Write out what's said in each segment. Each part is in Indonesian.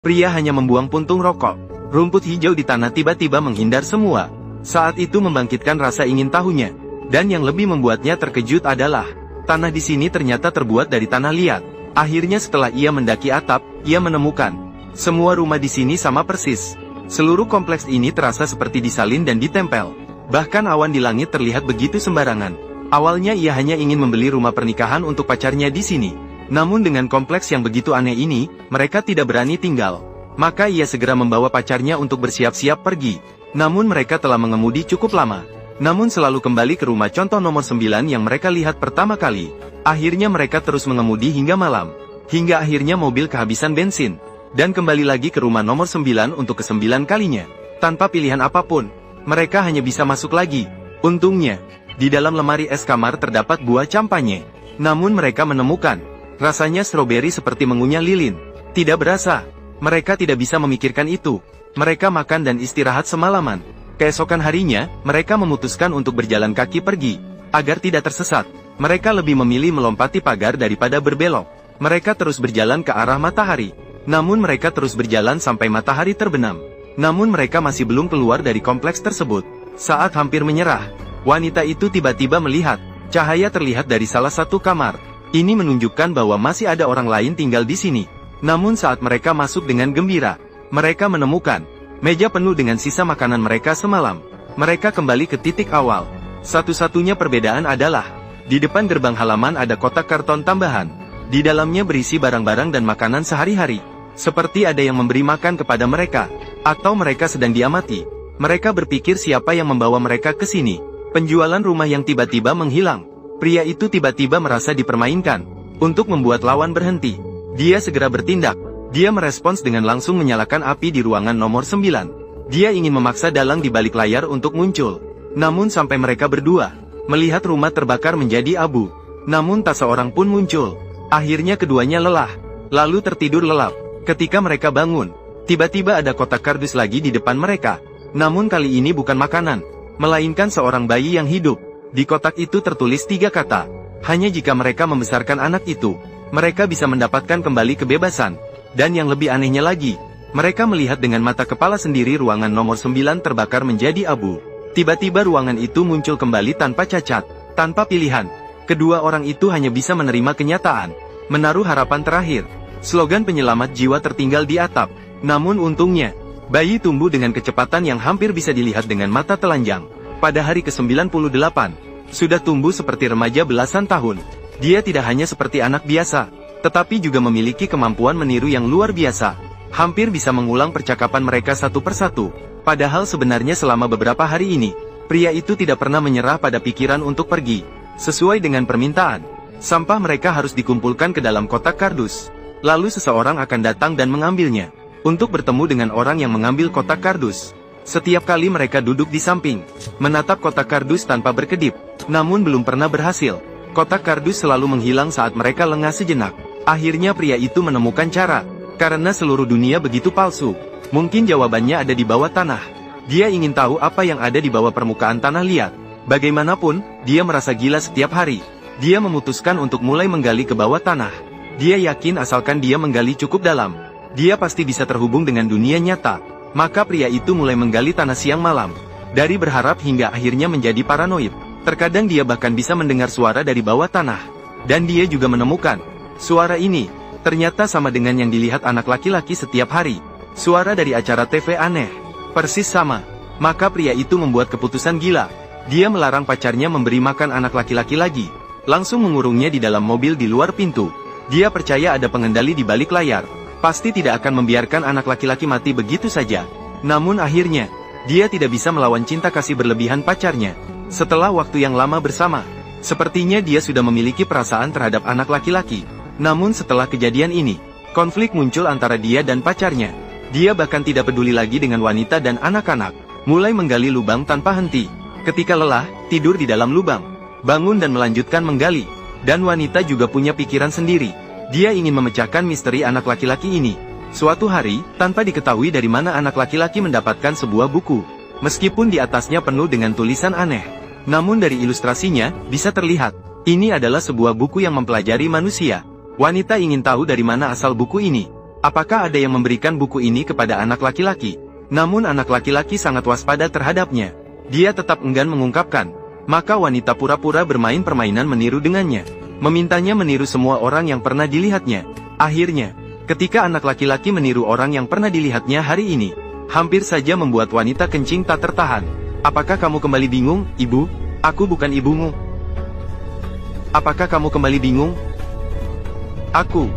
Pria hanya membuang puntung rokok. Rumput hijau di tanah tiba-tiba menghindar semua. Saat itu membangkitkan rasa ingin tahunya. Dan yang lebih membuatnya terkejut adalah, tanah di sini ternyata terbuat dari tanah liat. Akhirnya setelah ia mendaki atap, ia menemukan, semua rumah di sini sama persis. Seluruh kompleks ini terasa seperti disalin dan ditempel. Bahkan awan di langit terlihat begitu sembarangan. Awalnya ia hanya ingin membeli rumah pernikahan untuk pacarnya di sini. Namun dengan kompleks yang begitu aneh ini, mereka tidak berani tinggal. Maka ia segera membawa pacarnya untuk bersiap-siap pergi. Namun mereka telah mengemudi cukup lama. Namun selalu kembali ke rumah contoh nomor 9 yang mereka lihat pertama kali. Akhirnya mereka terus mengemudi hingga malam. Hingga akhirnya mobil kehabisan bensin. Dan kembali lagi ke rumah nomor 9 untuk ke-9 kalinya. Tanpa pilihan apapun, mereka hanya bisa masuk lagi. Untungnya, di dalam lemari es kamar terdapat buah campanye. Namun mereka menemukan, rasanya stroberi seperti mengunyah lilin. Tidak berasa. Mereka tidak bisa memikirkan itu. Mereka makan dan istirahat semalaman. Keesokan harinya, mereka memutuskan untuk berjalan kaki pergi. Agar tidak tersesat, mereka lebih memilih melompati pagar daripada berbelok. Mereka terus berjalan ke arah matahari. Namun mereka terus berjalan sampai matahari terbenam. Namun mereka masih belum keluar dari kompleks tersebut. Saat hampir menyerah, wanita itu tiba-tiba melihat, cahaya terlihat dari salah satu kamar. Ini menunjukkan bahwa masih ada orang lain tinggal di sini. Namun saat mereka masuk dengan gembira, mereka menemukan meja penuh dengan sisa makanan mereka semalam. Mereka kembali ke titik awal. Satu-satunya perbedaan adalah, di depan gerbang halaman ada kotak karton tambahan. Di dalamnya berisi barang-barang dan makanan sehari-hari. Seperti ada yang memberi makan kepada mereka, atau mereka sedang diamati. Mereka berpikir siapa yang membawa mereka ke sini. Penjualan rumah yang tiba-tiba menghilang. Pria itu tiba-tiba merasa dipermainkan. Untuk membuat lawan berhenti, dia segera bertindak. Dia merespons dengan langsung menyalakan api di ruangan nomor 9. Dia ingin memaksa dalang di balik layar untuk muncul. Namun sampai mereka berdua melihat rumah terbakar menjadi abu. Namun tak seorang pun muncul. Akhirnya keduanya lelah, lalu tertidur lelap. Ketika mereka bangun, tiba-tiba ada kotak kardus lagi di depan mereka. Namun kali ini bukan makanan, melainkan seorang bayi yang hidup. Di kotak itu tertulis 3 kata. Hanya jika mereka membesarkan anak itu, mereka bisa mendapatkan kembali kebebasan. Dan yang lebih anehnya lagi, mereka melihat dengan mata kepala sendiri ruangan nomor 9 terbakar menjadi abu. Tiba-tiba ruangan itu muncul kembali tanpa cacat, tanpa pilihan. Kedua orang itu hanya bisa menerima kenyataan, menaruh harapan terakhir. Slogan penyelamat jiwa tertinggal di atap. Namun untungnya, bayi tumbuh dengan kecepatan yang hampir bisa dilihat dengan mata telanjang. Pada hari ke-98, sudah tumbuh seperti remaja belasan tahun. Dia tidak hanya seperti anak biasa, tetapi juga memiliki kemampuan meniru yang luar biasa. Hampir bisa mengulang percakapan mereka satu persatu. Padahal sebenarnya selama beberapa hari ini, pria itu tidak pernah menyerah pada pikiran untuk pergi. Sesuai dengan permintaan, sampah mereka harus dikumpulkan ke dalam kotak kardus. Lalu seseorang akan datang dan mengambilnya. Untuk bertemu dengan orang yang mengambil kotak kardus. Setiap kali mereka duduk di samping, menatap kotak kardus tanpa berkedip. Namun belum pernah berhasil. Kotak kardus selalu menghilang saat mereka lengah sejenak. Akhirnya pria itu menemukan cara. Karena seluruh dunia begitu palsu, mungkin jawabannya ada di bawah tanah. Dia ingin tahu apa yang ada di bawah permukaan tanah liat. Bagaimanapun, dia merasa gila setiap hari. Dia memutuskan untuk mulai menggali ke bawah tanah. Dia yakin asalkan dia menggali cukup dalam, dia pasti bisa terhubung dengan dunia nyata. Maka pria itu mulai menggali tanah siang malam. Dari berharap hingga akhirnya menjadi paranoid. Terkadang dia bahkan bisa mendengar suara dari bawah tanah. Dan dia juga menemukan, suara ini ternyata sama dengan yang dilihat anak laki-laki setiap hari. Suara dari acara TV aneh. Persis sama. Maka pria itu membuat keputusan gila. Dia melarang pacarnya memberi makan anak laki-laki lagi. Langsung mengurungnya di dalam mobil di luar pintu. Dia percaya ada pengendali di balik layar. Pasti tidak akan membiarkan anak laki-laki mati begitu saja. Namun akhirnya, dia tidak bisa melawan cinta kasih berlebihan pacarnya. Setelah waktu yang lama bersama, sepertinya dia sudah memiliki perasaan terhadap anak laki-laki. Namun setelah kejadian ini, konflik muncul antara dia dan pacarnya. Dia bahkan tidak peduli lagi dengan wanita dan anak-anak. Mulai menggali lubang tanpa henti. Ketika lelah, tidur di dalam lubang. Bangun dan melanjutkan menggali. Dan wanita juga punya pikiran sendiri. Dia ingin memecahkan misteri anak laki-laki ini. Suatu hari, tanpa diketahui dari mana anak laki-laki mendapatkan sebuah buku. Meskipun di atasnya penuh dengan tulisan aneh. Namun dari ilustrasinya, bisa terlihat, ini adalah sebuah buku yang mempelajari manusia. Wanita ingin tahu dari mana asal buku ini. Apakah ada yang memberikan buku ini kepada anak laki-laki? Namun anak laki-laki sangat waspada terhadapnya. Dia tetap enggan mengungkapkan. Maka wanita pura-pura bermain permainan meniru dengannya. Memintanya meniru semua orang yang pernah dilihatnya. Akhirnya, ketika anak laki-laki meniru orang yang pernah dilihatnya hari ini, hampir saja membuat wanita kencing tak tertahan. Apakah kamu kembali bingung, ibu? Aku bukan ibumu. Apakah kamu kembali bingung? Aku.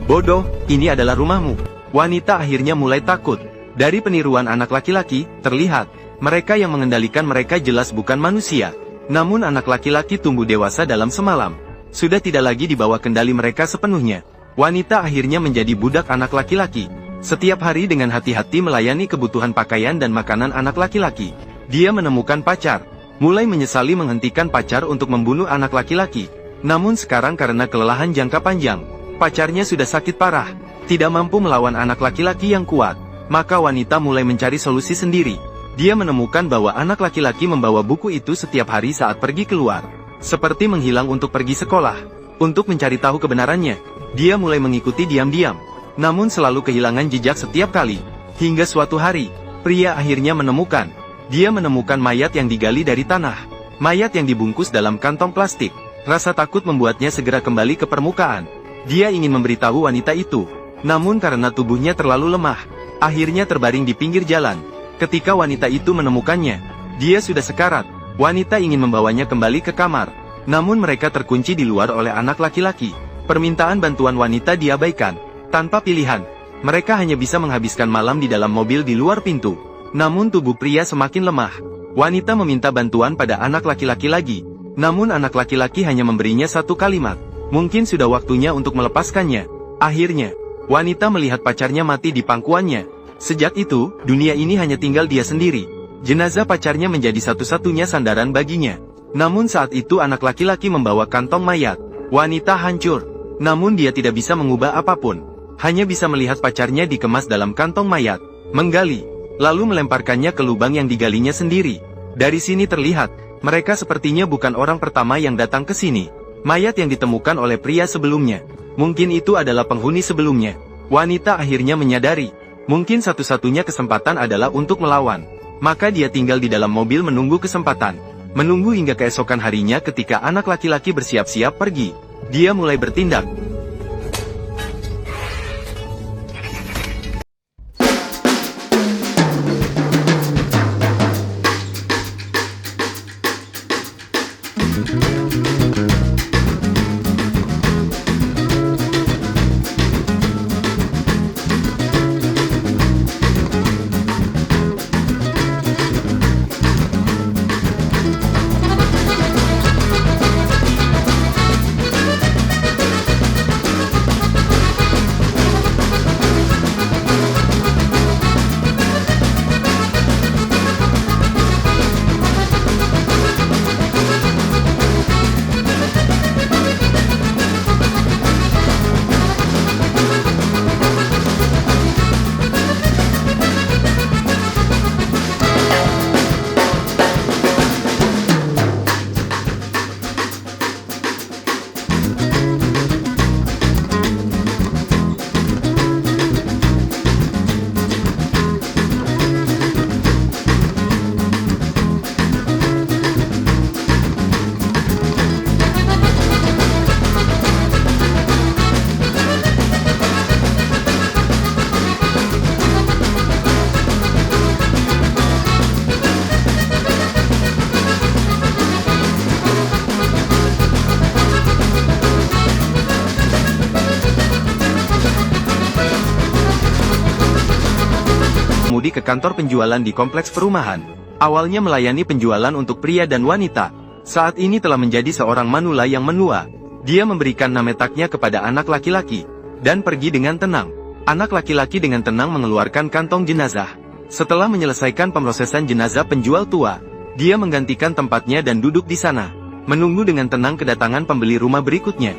Bodoh, ini adalah rumahmu. Wanita akhirnya mulai takut. Dari peniruan anak laki-laki, terlihat, mereka yang mengendalikan mereka jelas bukan manusia. Namun anak laki-laki tumbuh dewasa dalam semalam. Sudah tidak lagi di bawah kendali mereka sepenuhnya. Wanita akhirnya menjadi budak anak laki-laki. Setiap hari dengan hati-hati melayani kebutuhan pakaian dan makanan anak laki-laki. Dia menemukan pacar. Mulai menyesali menghentikan pacar untuk membunuh anak laki-laki. Namun sekarang karena kelelahan jangka panjang, pacarnya sudah sakit parah. Tidak mampu melawan anak laki-laki yang kuat. Maka wanita mulai mencari solusi sendiri. Dia menemukan bahwa anak laki-laki membawa buku itu setiap hari saat pergi keluar. Seperti menghilang untuk pergi sekolah. Untuk mencari tahu kebenarannya, dia mulai mengikuti diam-diam. Namun selalu kehilangan jejak setiap kali. Hingga suatu hari, pria akhirnya menemukan. Dia menemukan mayat yang digali dari tanah. Mayat yang dibungkus dalam kantong plastik. Rasa takut membuatnya segera kembali ke permukaan. Dia ingin memberitahu wanita itu. Namun karena tubuhnya terlalu lemah, akhirnya terbaring di pinggir jalan. Ketika wanita itu menemukannya, dia sudah sekarat. Wanita ingin membawanya kembali ke kamar. Namun mereka terkunci di luar oleh anak laki-laki. Permintaan bantuan wanita diabaikan. Tanpa pilihan, mereka hanya bisa menghabiskan malam di dalam mobil di luar pintu. Namun tubuh pria semakin lemah. Wanita meminta bantuan pada anak laki-laki lagi. Namun anak laki-laki hanya memberinya satu kalimat. Mungkin sudah waktunya untuk melepaskannya. Akhirnya, wanita melihat pacarnya mati di pangkuannya. Sejak itu, dunia ini hanya tinggal dia sendiri. Jenazah pacarnya menjadi satu-satunya sandaran baginya. Namun saat itu anak laki-laki membawa kantong mayat. Wanita hancur. Namun dia tidak bisa mengubah apapun. Hanya bisa melihat pacarnya dikemas dalam kantong mayat. Menggali. Lalu melemparkannya ke lubang yang digalinya sendiri. Dari sini terlihat, mereka sepertinya bukan orang pertama yang datang ke sini. Mayat yang ditemukan oleh pria sebelumnya. Mungkin itu adalah penghuni sebelumnya. Wanita akhirnya menyadari. Mungkin satu-satunya kesempatan adalah untuk melawan. Maka dia tinggal di dalam mobil menunggu kesempatan. Menunggu hingga keesokan harinya ketika anak laki-laki bersiap-siap pergi. Dia mulai bertindak. Ke kantor penjualan di kompleks perumahan. Awalnya melayani penjualan untuk pria dan wanita. Saat ini telah menjadi seorang manula yang menua. Dia memberikan nametaknya kepada anak laki-laki. Dan pergi dengan tenang. Anak laki-laki dengan tenang mengeluarkan kantong jenazah. Setelah menyelesaikan pemrosesan jenazah penjual tua, dia menggantikan tempatnya dan duduk di sana. Menunggu dengan tenang kedatangan pembeli rumah berikutnya.